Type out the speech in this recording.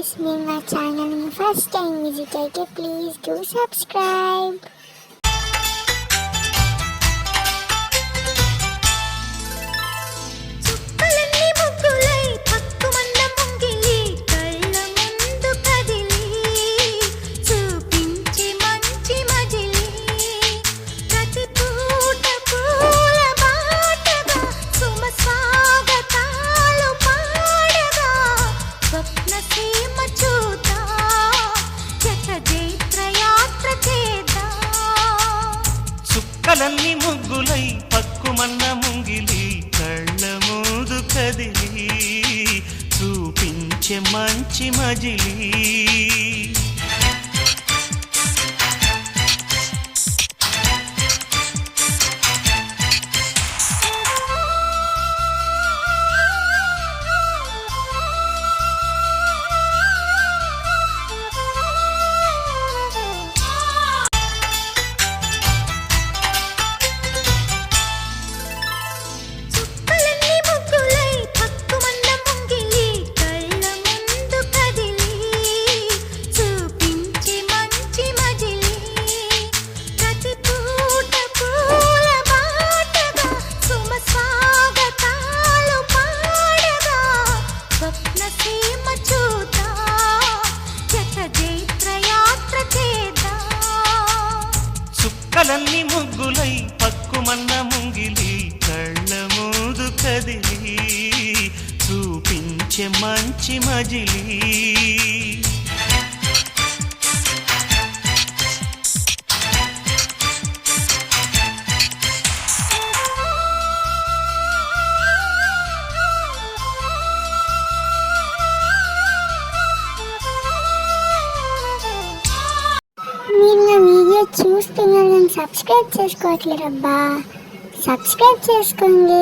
guys, నేను మా ఛానల్ని ఫస్ట్ టైం విజిట్ అయితే ప్లీజ్ డూ సబ్స్క్రైబ్. చుక్కలన్నీ ముగ్గులై పక్కుమన్న ముంగిలి కళ్ళ ముందు కదిలి చూపించే మంచి మజిలి చుక్కలన్నీ ముగ్గులై పక్కుమన్న ముంగిలి కళ్ళ ముందు కదిలి చూపించే మంచి మజిలి మీరు నా వీడియో చూస్తున్నారు, సబ్స్క్రైబ్ చేసుకోవట్లేదబ్బా, సబ్స్క్రైబ్ చేసుకోండి.